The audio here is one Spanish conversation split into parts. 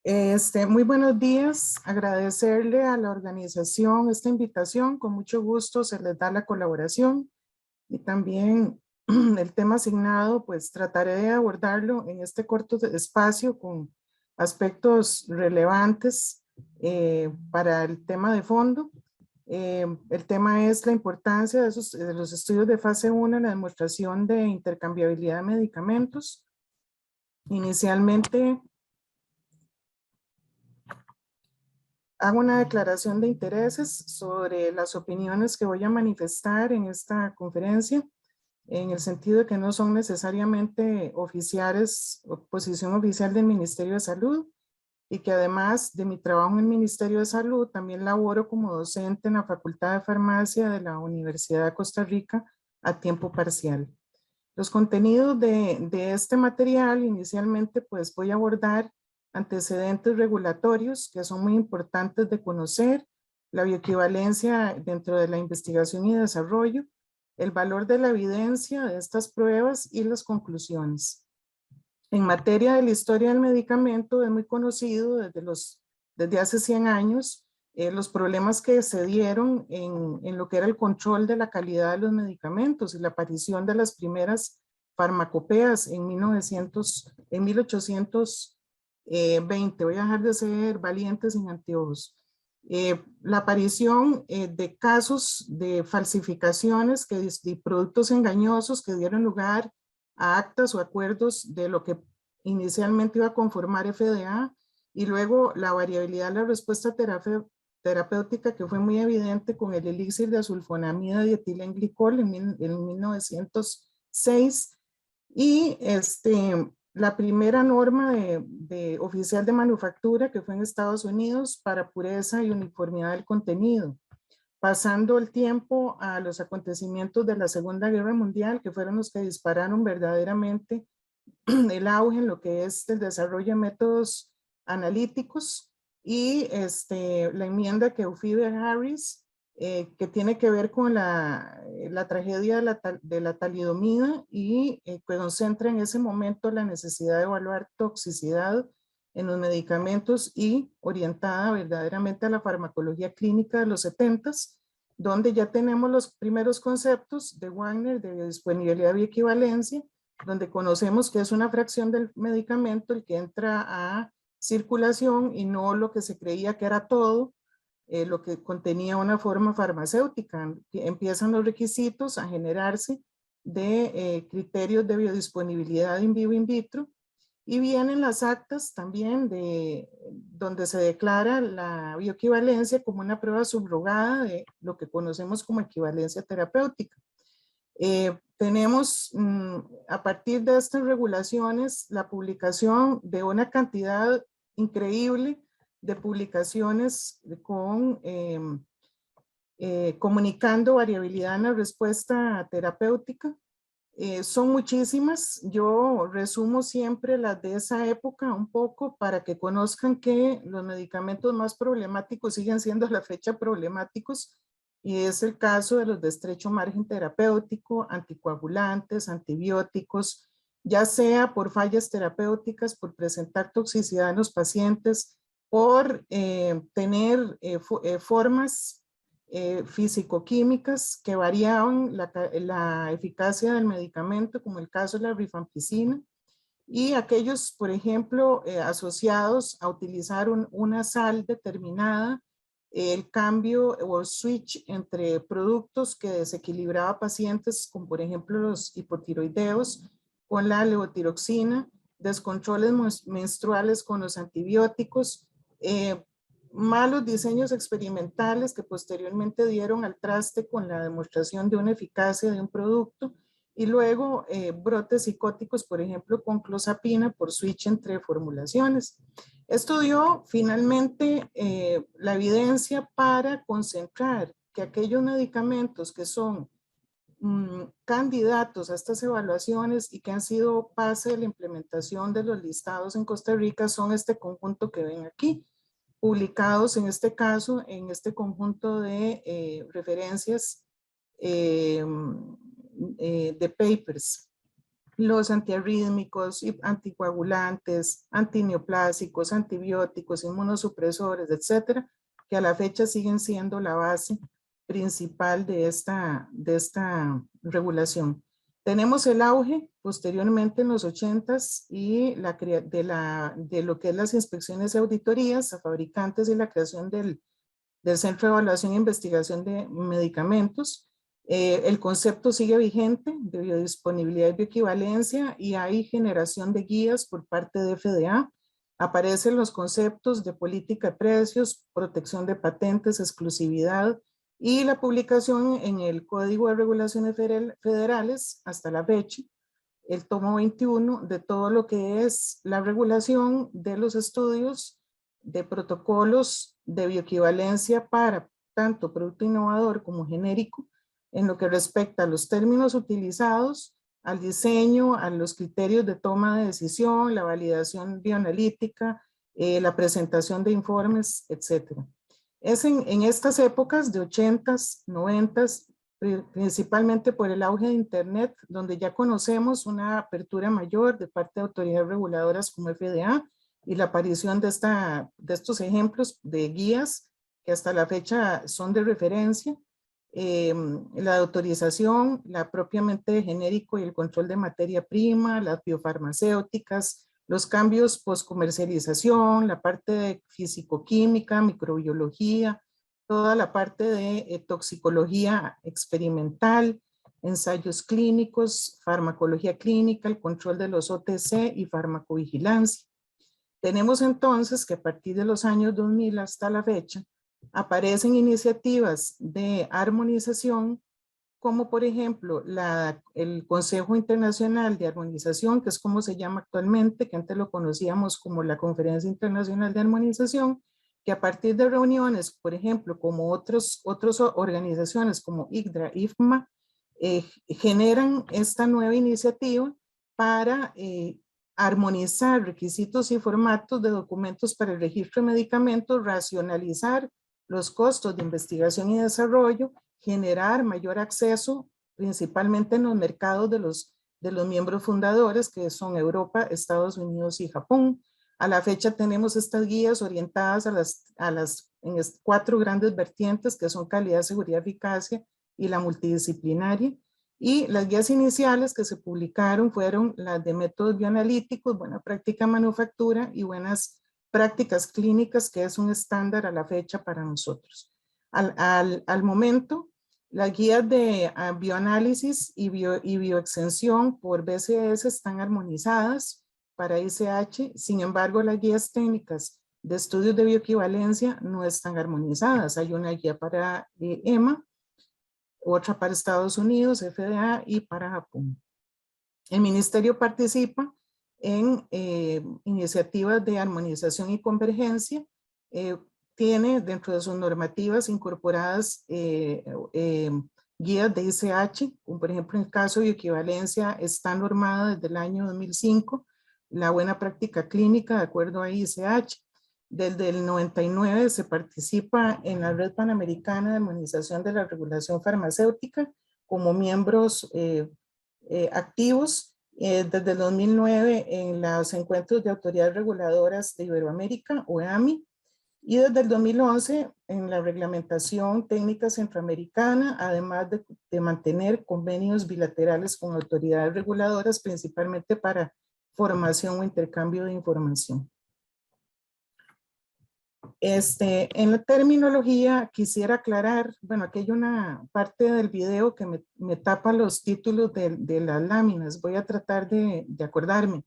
Muy buenos días, agradecerle a la organización esta invitación, con mucho gusto se les da la colaboración y también el tema asignado, pues trataré de abordarlo en este corto espacio con aspectos relevantes para el tema de fondo. El tema es la importancia de los estudios de fase 1 en la demostración de intercambiabilidad de medicamentos. Inicialmente, hago una declaración de intereses sobre las opiniones que voy a manifestar en esta conferencia, en el sentido de que no son necesariamente oficiales o posición oficial del Ministerio de Salud, y que además de mi trabajo en el Ministerio de Salud, también laboro como docente en la Facultad de Farmacia de la Universidad de Costa Rica a tiempo parcial. Los contenidos de este material, inicialmente pues voy a abordar antecedentes regulatorios que son muy importantes de conocer, la bioequivalencia dentro de la investigación y desarrollo, el valor de la evidencia de estas pruebas y las conclusiones. En materia de la historia del medicamento es muy conocido desde hace 100 años los problemas que se dieron en lo que era el control de la calidad de los medicamentos y la aparición de las primeras farmacopeas en 1820. Voy a dejar de ser valiente sin anteojos. La aparición de casos de falsificaciones de productos engañosos que dieron lugar a actas o acuerdos de lo que inicialmente iba a conformar FDA, y luego la variabilidad de la respuesta terapéutica que fue muy evidente con el elixir de sulfonamida dietilenglicol en 1906, y la primera norma oficial de manufactura que fue en Estados Unidos para pureza y uniformidad del contenido. Pasando el tiempo a los acontecimientos de la Segunda Guerra Mundial, que fueron los que dispararon verdaderamente el auge en lo que es el desarrollo de métodos analíticos, y la enmienda que Ophelia Harris, que tiene que ver con la tragedia de la talidomida y que concentra en ese momento la necesidad de evaluar toxicidad en los medicamentos y orientada verdaderamente a la farmacología clínica de los 70s, donde ya tenemos los primeros conceptos de Wagner de disponibilidad y bioequivalencia, donde conocemos que es una fracción del medicamento el que entra a circulación y no lo que se creía que era todo, lo que contenía una forma farmacéutica. Empiezan los requisitos a generarse de criterios de biodisponibilidad in vivo in vitro, y vienen las actas también donde se declara la bioequivalencia como una prueba subrogada de lo que conocemos como equivalencia terapéutica. Tenemos a partir de estas regulaciones la publicación de una cantidad increíble de publicaciones comunicando variabilidad en la respuesta terapéutica. Son muchísimas, yo resumo siempre las de esa época un poco para que conozcan que los medicamentos más problemáticos siguen siendo a la fecha problemáticos, y es el caso de los de estrecho margen terapéutico, anticoagulantes, antibióticos, ya sea por fallas terapéuticas, por presentar toxicidad en los pacientes, por tener formas físico-químicas que variaban la eficacia del medicamento, como el caso de la rifampicina, y aquellos, por ejemplo, asociados a utilizar una sal determinada, el cambio o switch entre productos que desequilibraba pacientes, como por ejemplo los hipotiroideos, con la levotiroxina, descontroles menstruales con los antibióticos, malos diseños experimentales que posteriormente dieron al traste con la demostración de una eficacia de un producto, y luego brotes psicóticos, por ejemplo, con clozapina por switch entre formulaciones. Esto dio finalmente la evidencia para concentrar que aquellos medicamentos que son candidatos a estas evaluaciones y que han sido base de la implementación de los listados en Costa Rica son este conjunto que ven aquí, publicados en este caso en este conjunto de referencias de papers. los antiarrítmicos, anticoagulantes, antineoplásicos, antibióticos, inmunosupresores, etcétera, que a la fecha siguen siendo la base principal de esta regulación. Tenemos el auge posteriormente en los 80s y de lo que es las inspecciones y auditorías a fabricantes y la creación del Centro de Evaluación e Investigación de Medicamentos. El concepto sigue vigente de biodisponibilidad y bioequivalencia y hay generación de guías por parte de FDA. Aparecen los conceptos de política de precios, protección de patentes, exclusividad y la publicación en el Código de Regulaciones Federales hasta la fecha, el tomo 21 de todo lo que es la regulación de los estudios de protocolos de bioequivalencia para tanto producto innovador como genérico, en lo que respecta a los términos utilizados, al diseño, a los criterios de toma de decisión, la validación bioanalítica, la presentación de informes, etc. Es en estas épocas de 80s, 90s, principalmente por el auge de Internet, donde ya conocemos una apertura mayor de parte de autoridades reguladoras como FDA y la aparición de estos ejemplos de guías que hasta la fecha son de referencia, la autorización, la propiamente de genérico y el control de materia prima, las biofarmacéuticas, los cambios post-comercialización, la parte de fisicoquímica, microbiología, toda la parte de toxicología experimental, ensayos clínicos, farmacología clínica, el control de los OTC y farmacovigilancia. Tenemos entonces que a partir de los años 2000 hasta la fecha, aparecen iniciativas de armonización, como por ejemplo el Consejo Internacional de Armonización, que es como se llama actualmente, que antes lo conocíamos como la Conferencia Internacional de Armonización, que a partir de reuniones, por ejemplo, como otras organizaciones como ICDRA, IFMA, generan esta nueva iniciativa para armonizar requisitos y formatos de documentos para el registro de medicamentos, racionalizar los costos de investigación y desarrollo, generar mayor acceso, principalmente en los mercados de los miembros fundadores, que son Europa, Estados Unidos y Japón. A la fecha tenemos estas guías orientadas en 4 grandes vertientes, que son calidad, seguridad, eficacia y la multidisciplinaria. Y las guías iniciales que se publicaron fueron las de métodos bioanalíticos, buena práctica manufactura y buenas prácticas clínicas, que es un estándar a la fecha para nosotros. Al momento, las guías de bioanálisis y bioextensión por BCS están armonizadas para ICH, sin embargo, las guías técnicas de estudios de bioequivalencia no están armonizadas. Hay una guía para EMA, otra para Estados Unidos, FDA, y para Japón. El Ministerio participa en iniciativas de armonización y convergencia. Tiene dentro de sus normativas incorporadas guías de ICH, como por ejemplo en el caso de bioequivalencia está normada desde el año 2005, la buena práctica clínica de acuerdo a ICH. Desde el 99 se participa en la Red Panamericana de Armonización de la Regulación Farmacéutica como miembros activos. Desde el 2009 en los encuentros de autoridades reguladoras de Iberoamérica, OEAMI, y desde el 2011 en la reglamentación técnica centroamericana, además de mantener convenios bilaterales con autoridades reguladoras, principalmente para formación o intercambio de información. En la terminología quisiera aclarar, bueno, aquí hay una parte del video que me tapa los títulos de las láminas, voy a tratar de acordarme.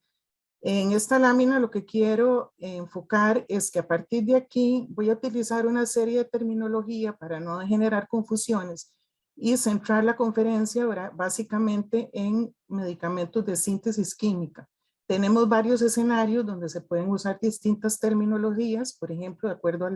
En esta lámina lo que quiero enfocar es que a partir de aquí voy a utilizar una serie de terminología para no generar confusiones y centrar la conferencia básicamente en medicamentos de síntesis química. Tenemos varios escenarios donde se pueden usar distintas terminologías, por ejemplo, de acuerdo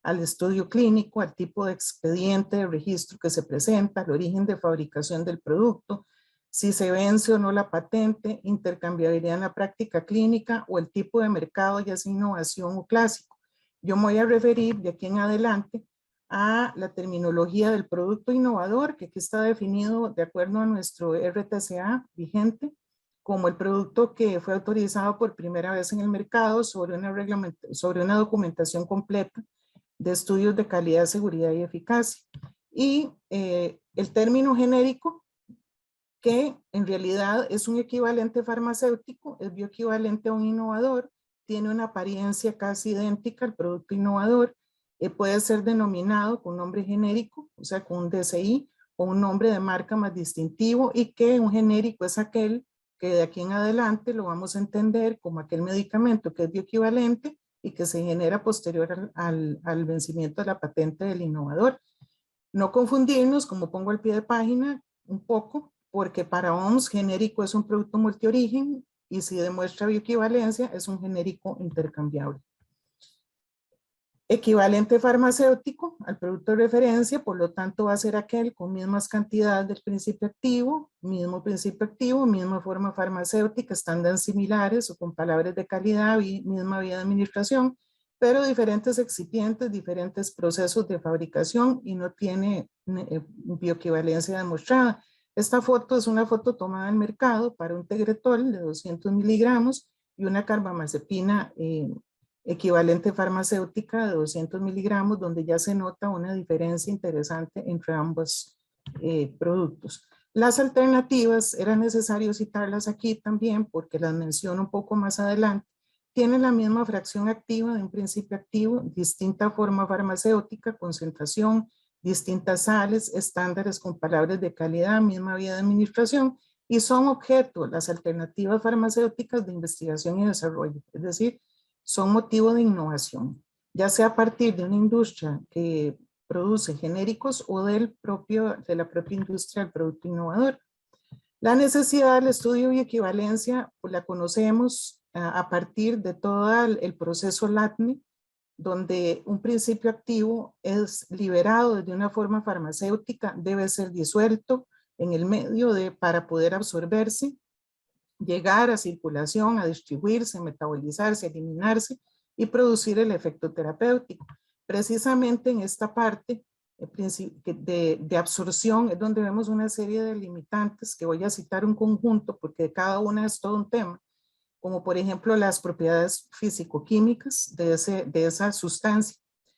al estudio clínico, al tipo de expediente de registro que se presenta, al origen de fabricación del producto, si se vence o no la patente, intercambiabilidad en la práctica clínica o el tipo de mercado, ya sea innovación o clásico. Yo me voy a referir de aquí en adelante a la terminología del producto innovador, que aquí está definido de acuerdo a nuestro RTCA vigente, como el producto que fue autorizado por primera vez en el mercado sobre una documentación completa de estudios de calidad, seguridad y eficacia. Y el término genérico, que en realidad es un equivalente farmacéutico, es bioequivalente a un innovador, tiene una apariencia casi idéntica al producto innovador, puede ser denominado con nombre genérico, o sea, con un DCI o un nombre de marca más distintivo, y que un genérico es aquel que de aquí en adelante lo vamos a entender como aquel medicamento que es bioequivalente y que se genera posterior al vencimiento de la patente del innovador. No confundirnos, como pongo al pie de página, un poco, porque para OMS genérico es un producto multiorigen y si demuestra bioequivalencia es un genérico intercambiable. Equivalente farmacéutico al producto de referencia, por lo tanto va a ser aquel con mismas cantidades del principio activo, misma forma farmacéutica, estándares similares o con palabras de calidad, misma vía de administración, pero diferentes excipientes, diferentes procesos de fabricación y no tiene bioequivalencia demostrada. Esta foto es una foto tomada del mercado para un Tegretol de 200 miligramos y una carbamazepina equivalente farmacéutica de 200 miligramos, donde ya se nota una diferencia interesante entre ambos productos. Las alternativas, era necesario citarlas aquí también porque las menciono un poco más adelante, tienen la misma fracción activa de un principio activo, distinta forma farmacéutica, concentración, distintas sales, estándares con palabras de calidad, misma vía de administración, y son objeto, las alternativas farmacéuticas, de investigación y desarrollo, es decir, son motivo de innovación, ya sea a partir de una industria que produce genéricos o de la propia industria del producto innovador. La necesidad del estudio y equivalencia pues la conocemos a partir de todo el proceso LATME, donde un principio activo es liberado desde una forma farmacéutica, debe ser disuelto en el medio para poder absorberse, llegar a circulación, a distribuirse, metabolizarse, eliminarse y producir el efecto terapéutico. Precisamente en esta parte de absorción es donde vemos una serie de limitantes que voy a citar un conjunto porque cada una es todo un tema, como por ejemplo las propiedades físico-químicas de esa sustancia,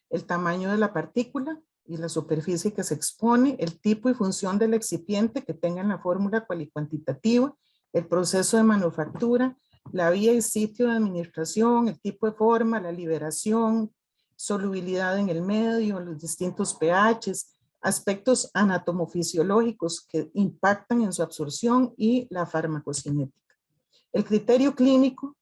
el tamaño de la partícula y la superficie que se expone, el tipo y función del excipiente que tenga en la fórmula cuantitativa, el proceso de manufactura, la vía y sitio de administración, el tipo de forma, la liberación, solubilidad en el medio, los distintos pHs, aspectos anatomofisiológicos que impactan en su absorción y la farmacocinética. El criterio clínico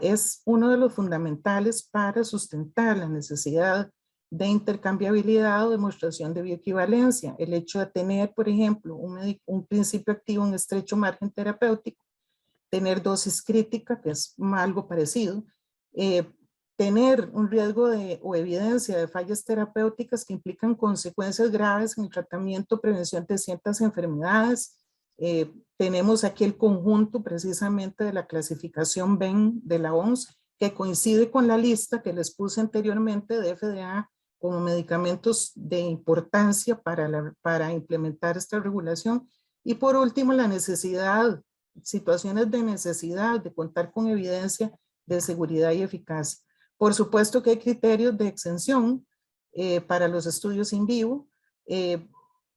es uno de los fundamentales para sustentar la necesidad de intercambiabilidad o demostración de bioequivalencia. El hecho de tener, por ejemplo, un principio activo en estrecho margen terapéutico, tener dosis crítica, que es algo parecido, tener un riesgo o evidencia de fallas terapéuticas que implican consecuencias graves en el tratamiento o prevención de ciertas enfermedades. Tenemos aquí el conjunto precisamente de la clasificación BEN de la OMS, que coincide con la lista que les puse anteriormente de FDA como medicamentos de importancia para implementar esta regulación. Y por último, la necesidad, situaciones de necesidad de contar con evidencia de seguridad y eficacia. Por supuesto que hay criterios de exención para los estudios in vivo.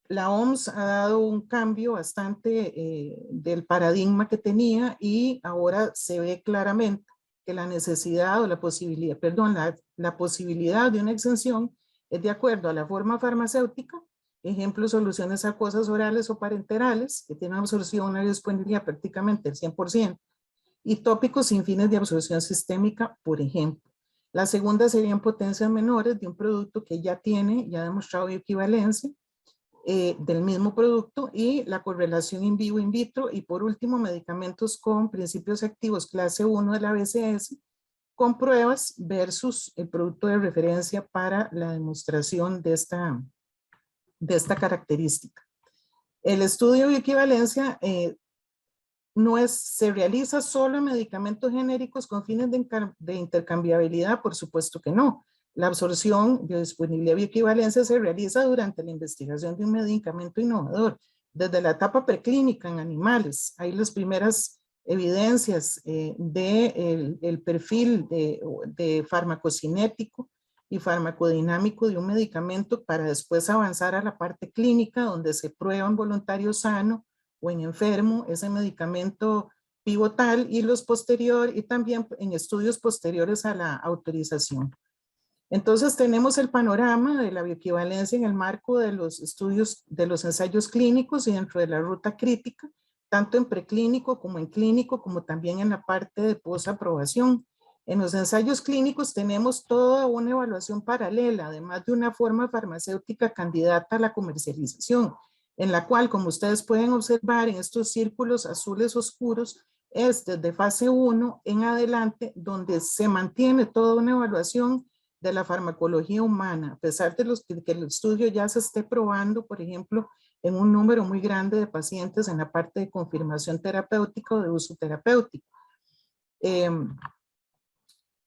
La OMS ha dado un cambio bastante del paradigma que tenía y ahora se ve claramente que la necesidad o la posibilidad, perdón, la posibilidad de una exención es de acuerdo a la forma farmacéutica, ejemplo, soluciones acuosas orales o parenterales, que tienen absorción y disponibilidad prácticamente del 100%, y tópicos sin fines de absorción sistémica, por ejemplo. La segunda serían potencias menores de un producto que ya ha demostrado bioequivalencia, del mismo producto, y la correlación in vivo in vitro, y por último medicamentos con principios activos clase 1 de la BCS con pruebas versus el producto de referencia para la demostración de esta característica. El estudio de equivalencia se realiza solo en medicamentos genéricos con fines de intercambiabilidad, por supuesto que no. La absorción, biodisponibilidad y bioequivalencia se realiza durante la investigación de un medicamento innovador, desde la etapa preclínica en animales. Hay las primeras evidencias el perfil de farmacocinético y farmacodinámico de un medicamento para después avanzar a la parte clínica donde se prueba en voluntario sano o en enfermo ese medicamento pivotal y también en estudios posteriores a la autorización. Entonces tenemos el panorama de la bioequivalencia en el marco de los estudios, de los ensayos clínicos y dentro de la ruta crítica, tanto en preclínico como en clínico, como también en la parte de posaprobación. En los ensayos clínicos tenemos toda una evaluación paralela, además de una forma farmacéutica candidata a la comercialización, en la cual, como ustedes pueden observar en estos círculos azules oscuros, es desde fase 1 en adelante donde se mantiene toda una evaluación de la farmacología humana, a pesar de que el estudio ya se esté probando, por ejemplo, en un número muy grande de pacientes en la parte de confirmación terapéutica o de uso terapéutico.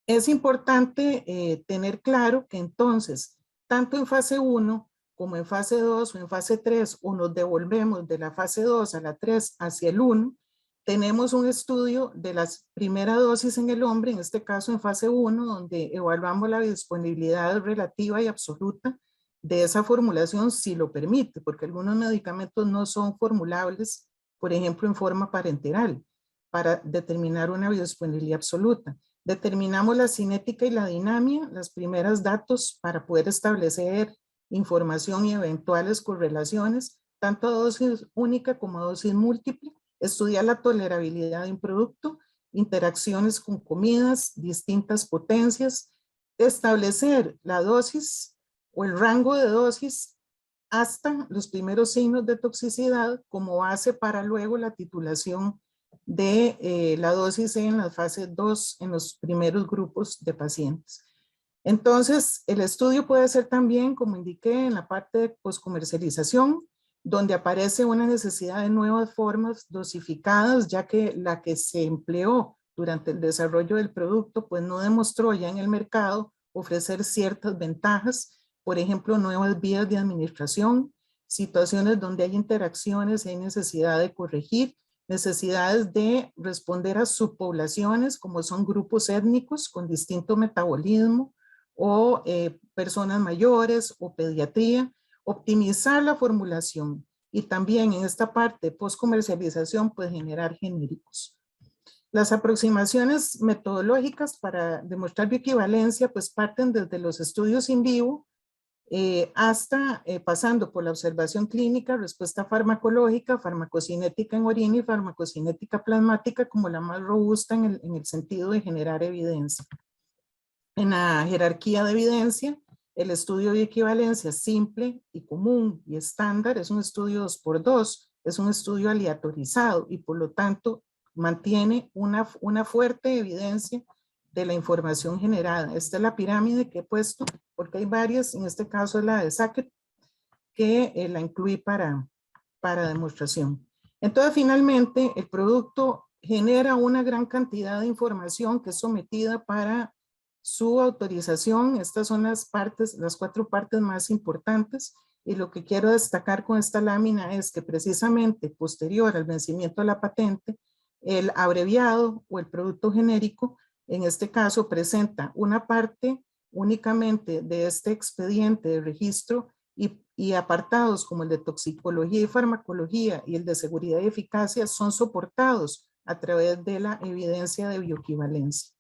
Es importante tener claro que entonces, tanto en fase 1 como en fase 2 o en fase 3, o nos devolvemos de la fase 2 a la 3 hacia el 1, tenemos un estudio de la primera dosis en el hombre, en este caso en fase 1, donde evaluamos la disponibilidad relativa y absoluta de esa formulación si lo permite, porque algunos medicamentos no son formulables, por ejemplo, en forma parenteral, para determinar una biodisponibilidad absoluta. Determinamos la cinética y la dinamia, los primeros datos para poder establecer información y eventuales correlaciones, tanto a dosis única como a dosis múltiple. Estudiar la tolerabilidad de un producto, interacciones con comidas, distintas potencias, establecer la dosis o el rango de dosis hasta los primeros signos de toxicidad como base para luego la titulación de la dosis en la fase 2 en los primeros grupos de pacientes. Entonces, el estudio puede ser también, como indiqué, en la parte de poscomercialización, donde aparece una necesidad de nuevas formas dosificadas, ya que la que se empleó durante el desarrollo del producto, pues no demostró ya en el mercado ofrecer ciertas ventajas, por ejemplo, nuevas vías de administración, situaciones donde hay interacciones y hay necesidad de corregir, necesidades de responder a subpoblaciones, como son grupos étnicos con distinto metabolismo, o personas mayores o pediatría, optimizar la formulación y también en esta parte post comercialización pues generar genéricos. Las aproximaciones metodológicas para demostrar bioequivalencia pues parten desde los estudios in vivo hasta pasando por la observación clínica, respuesta farmacológica, farmacocinética en orina y farmacocinética plasmática como la más robusta en el sentido de generar evidencia. En la jerarquía de evidencia, el estudio de bioequivalencia simple y común y estándar es un estudio 2x2, es un estudio aleatorizado y por lo tanto mantiene una fuerte evidencia de la información generada. Esta es la pirámide que he puesto porque hay varias, en este caso es la de Sackett, que la incluí para demostración. Entonces finalmente el producto genera una gran cantidad de información que es sometida para su autorización. Estas son las partes, las 4 partes más importantes y lo que quiero destacar con esta lámina es que precisamente posterior al vencimiento de la patente, el abreviado o el producto genérico, en este caso presenta una parte únicamente de este expediente de registro y apartados como el de toxicología y farmacología y el de seguridad y eficacia son soportados a través de la evidencia de bioequivalencia.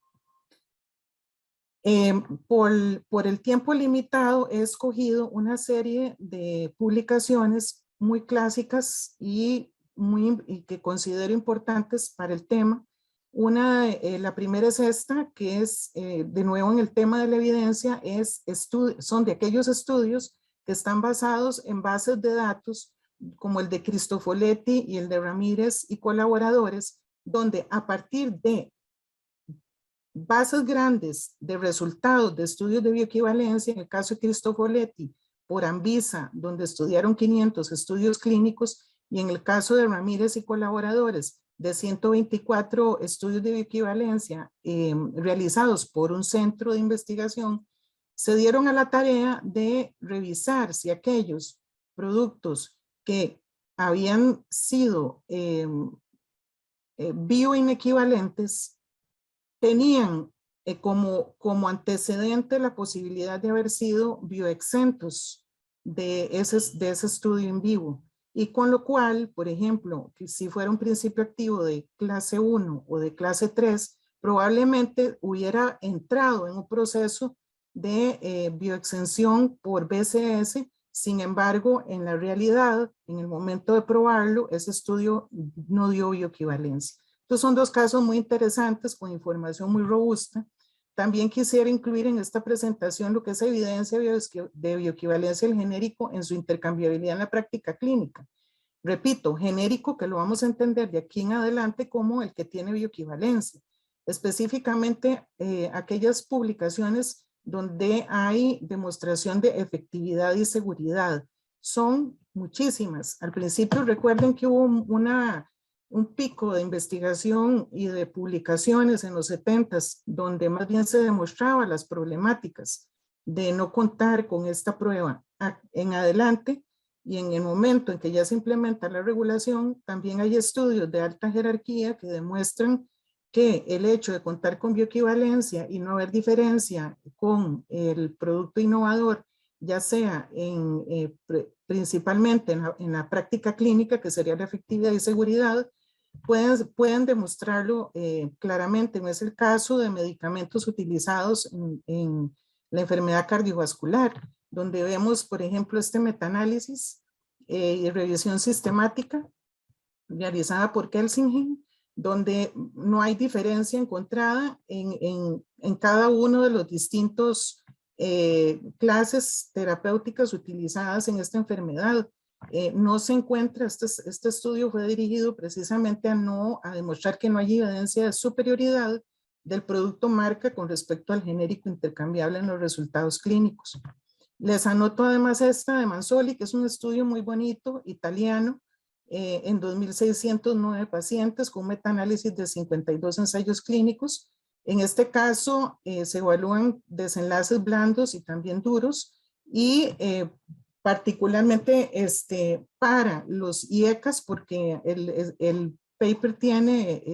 Por el tiempo limitado he escogido una serie de publicaciones muy clásicas y que considero importantes para el tema. La primera es esta, que es de nuevo en el tema de la evidencia, son de aquellos estudios que están basados en bases de datos como el de Cristofoletti y el de Ramírez y colaboradores, donde a partir de bases grandes de resultados de estudios de bioequivalencia, en el caso de Cristofoletti, por Anvisa, donde estudiaron 500 estudios clínicos, y en el caso de Ramírez y colaboradores, de 124 estudios de bioequivalencia realizados por un centro de investigación, se dieron a la tarea de revisar si aquellos productos que habían sido bioinequivalentes tenían como antecedente la posibilidad de haber sido bioexentos de ese estudio en vivo. Y con lo cual, por ejemplo, que si fuera un principio activo de clase 1 o de clase 3, probablemente hubiera entrado en un proceso de bioexención por BCS. Sin embargo, en la realidad, en el momento de probarlo, ese estudio no dio bioequivalencia. Entonces son dos casos muy interesantes con información muy robusta. También quisiera incluir en esta presentación lo que es evidencia de bioequivalencia del genérico en su intercambiabilidad en la práctica clínica. Repito, genérico que lo vamos a entender de aquí en adelante como el que tiene bioequivalencia. Específicamente aquellas publicaciones donde hay demostración de efectividad y seguridad. Son muchísimas. Al principio recuerden que hubo un pico de investigación y de publicaciones en los 70s, donde más bien se demostraba las problemáticas de no contar con esta prueba. En adelante, y en el momento en que ya se implementa la regulación, también hay estudios de alta jerarquía que demuestran que el hecho de contar con bioequivalencia y no haber diferencia con el producto innovador, ya sea principalmente en la práctica clínica, que sería la efectividad y seguridad, pueden demostrarlo claramente. No es el caso de medicamentos utilizados en la enfermedad cardiovascular, donde vemos, por ejemplo, este metaanálisis y revisión sistemática realizada por Kelsingen, donde no hay diferencia encontrada en cada uno de los distintos clases terapéuticas utilizadas en esta enfermedad. No se encuentra, este estudio fue dirigido precisamente a demostrar que no hay evidencia de superioridad del producto marca con respecto al genérico intercambiable en los resultados clínicos. Les anoto además esta de Manzoli, que es un estudio muy bonito, italiano, en 2.609 pacientes con un metaanálisis de 52 ensayos clínicos. En este caso se evalúan desenlaces blandos y también duros y particularmente para los IECAS, porque el paper tiene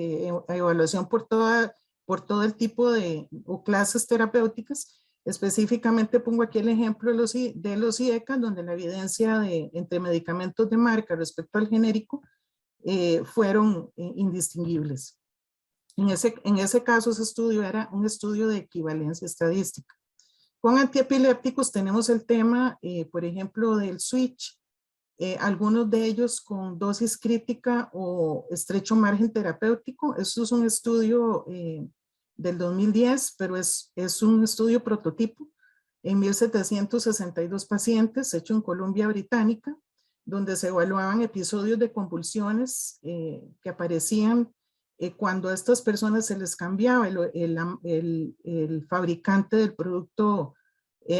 evaluación por todo el tipo de o clases terapéuticas. Específicamente pongo aquí el ejemplo de los IECAS, donde la evidencia entre medicamentos de marca respecto al genérico fueron indistinguibles. En ese caso, ese estudio era un estudio de equivalencia estadística. Con antiepilépticos tenemos el tema, por ejemplo, del switch, algunos de ellos con dosis crítica o estrecho margen terapéutico. Esto es un estudio del 2010, pero es un estudio prototipo en 1.762 pacientes hecho en Columbia Británica, donde se evaluaban episodios de convulsiones que aparecían cuando a estas personas se les cambiaba el fabricante del producto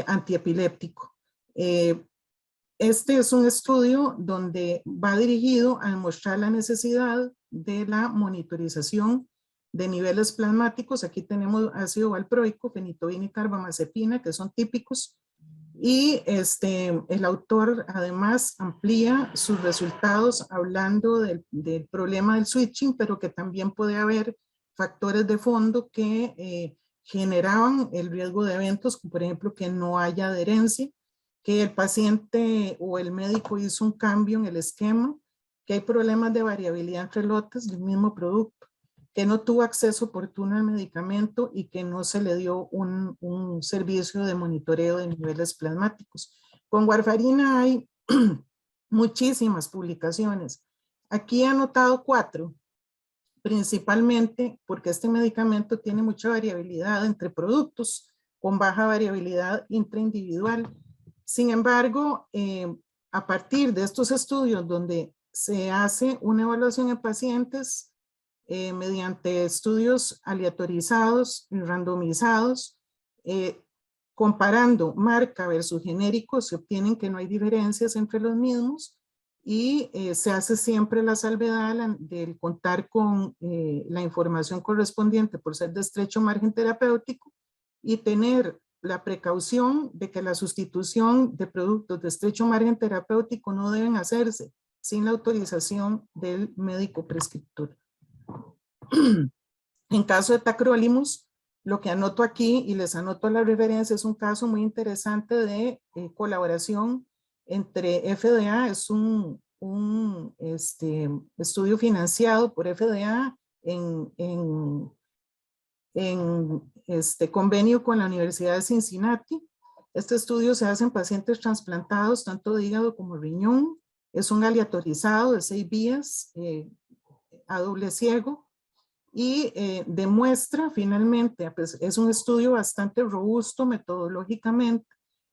antiepiléptico. Este es un estudio donde va dirigido a demostrar la necesidad de la monitorización de niveles plasmáticos. Aquí tenemos ácido valproico, fenitoína y carbamazepina, que son típicos. Y el autor además amplía sus resultados hablando del problema del switching, pero que también puede haber factores de fondo que generaban el riesgo de eventos, como por ejemplo que no haya adherencia, que el paciente o el médico hizo un cambio en el esquema, que hay problemas de variabilidad entre lotes del mismo producto, que no tuvo acceso oportuno al medicamento y que no se le dio un servicio de monitoreo de niveles plasmáticos. Con warfarina hay muchísimas publicaciones. Aquí he anotado 4, principalmente porque este medicamento tiene mucha variabilidad entre productos, con baja variabilidad intraindividual. Sin embargo, a partir de estos estudios donde se hace una evaluación en pacientes mediante estudios aleatorizados y randomizados, comparando marca versus genérico, se obtienen que no hay diferencias entre los mismos y se hace siempre la salvedad del contar con la información correspondiente por ser de estrecho margen terapéutico y tener la precaución de que la sustitución de productos de estrecho margen terapéutico no deben hacerse sin la autorización del médico prescriptor. En caso de tacrolimus, lo que anoto aquí y les anoto la referencia es un caso muy interesante de colaboración entre FDA, es un estudio financiado por FDA en convenio con la Universidad de Cincinnati. Este estudio se hace en pacientes trasplantados, tanto de hígado como riñón. Es un aleatorizado de 6 vías a doble ciego y demuestra finalmente, pues, es un estudio bastante robusto metodológicamente,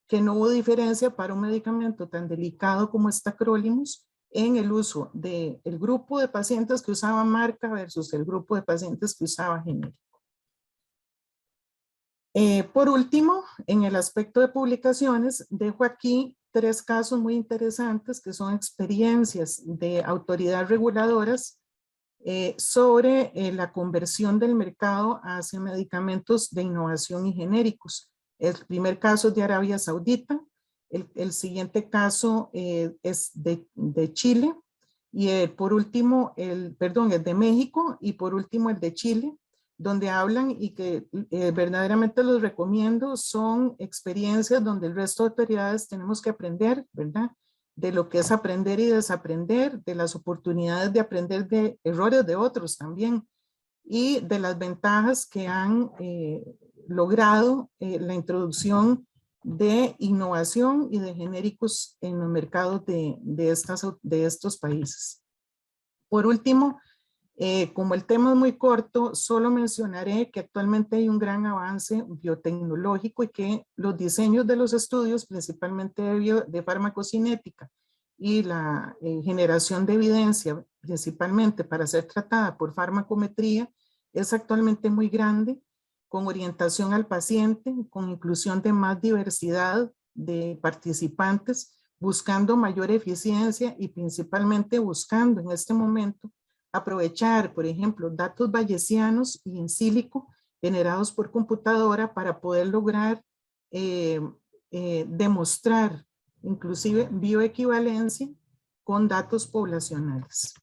que no hubo diferencia para un medicamento tan delicado como es tacrolimus en el uso del grupo de pacientes que usaba marca versus el grupo de pacientes que usaba genérico. Por último, en el aspecto de publicaciones, dejo aquí 3 casos muy interesantes que son experiencias de autoridades reguladoras sobre la conversión del mercado hacia medicamentos de innovación y genéricos. El primer caso es de Arabia Saudita, el siguiente caso es de Chile, y por último, es de México, y por último el de Chile, donde hablan y que verdaderamente los recomiendo, son experiencias donde el resto de autoridades tenemos que aprender, ¿verdad? De lo que es aprender y desaprender, de las oportunidades de aprender de errores de otros también, y de las ventajas que han logrado la introducción de innovación y de genéricos en los mercados de estos países. Por último, como el tema es muy corto, solo mencionaré que actualmente hay un gran avance biotecnológico y que los diseños de los estudios, principalmente de farmacocinética y la generación de evidencia, principalmente para ser tratada por farmacometría, es actualmente muy grande, con orientación al paciente, con inclusión de más diversidad de participantes, buscando mayor eficiencia y principalmente buscando en este momento aprovechar, por ejemplo, datos bayesianos y in silico generados por computadora para poder lograr demostrar inclusive bioequivalencia con datos poblacionales.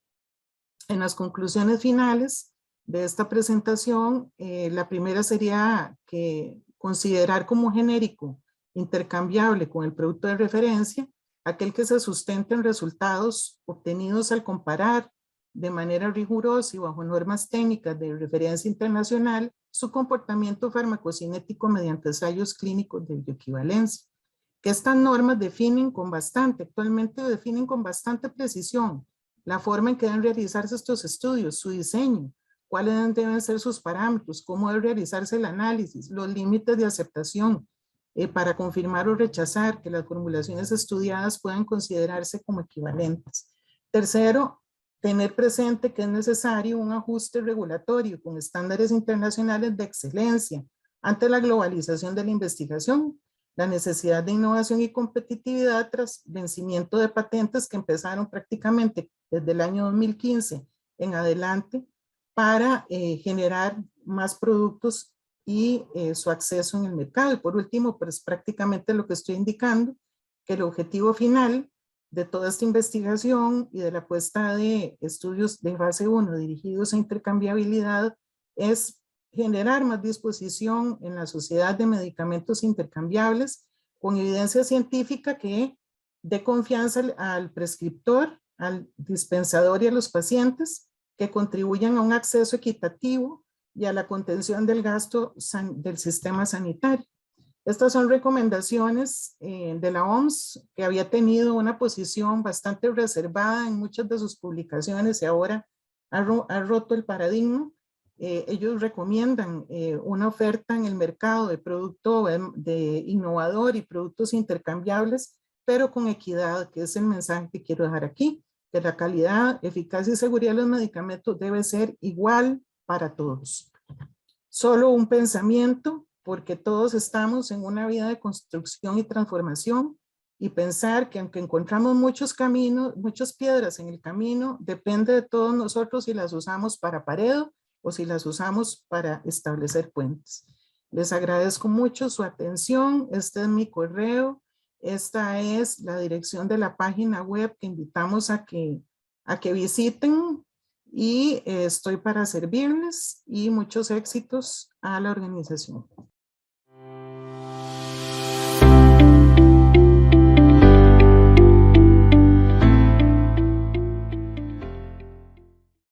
En las conclusiones finales de esta presentación, la primera sería que considerar como genérico intercambiable con el producto de referencia aquel que se sustenta en resultados obtenidos al comparar de manera rigurosa y bajo normas técnicas de referencia internacional su comportamiento farmacocinético mediante ensayos clínicos de bioequivalencia, que estas normas actualmente definen con bastante precisión la forma en que deben realizarse estos estudios, su diseño, cuáles deben ser sus parámetros, cómo debe realizarse el análisis, los límites de aceptación para confirmar o rechazar que las formulaciones estudiadas puedan considerarse como equivalentes. Tercero, tener presente que es necesario un ajuste regulatorio con estándares internacionales de excelencia ante la globalización de la investigación, la necesidad de innovación y competitividad tras vencimiento de patentes que empezaron prácticamente desde el año 2015 en adelante para generar más productos y su acceso en el mercado. Y por último, pues prácticamente lo que estoy indicando, que el objetivo final de toda esta investigación y de la puesta de estudios de fase 1 dirigidos a intercambiabilidad es generar más disposición en la sociedad de medicamentos intercambiables con evidencia científica que dé confianza al prescriptor, al dispensador y a los pacientes, que contribuyan a un acceso equitativo y a la contención del gasto del sistema sanitario. Estas son recomendaciones de la OMS, que había tenido una posición bastante reservada en muchas de sus publicaciones y ahora ha roto el paradigma. Ellos recomiendan una oferta en el mercado de producto de innovador y productos intercambiables, pero con equidad, que es el mensaje que quiero dejar aquí, que la calidad, eficacia y seguridad de los medicamentos debe ser igual para todos. Solo un pensamiento, porque todos estamos en una vida de construcción y transformación, y pensar que aunque encontramos muchos caminos, muchas piedras en el camino, depende de todos nosotros si las usamos para pared o si las usamos para establecer puentes. Les agradezco mucho su atención. Este es mi correo. Esta es la dirección de la página web que invitamos a que visiten. y estoy para servirles y muchos éxitos a la organización.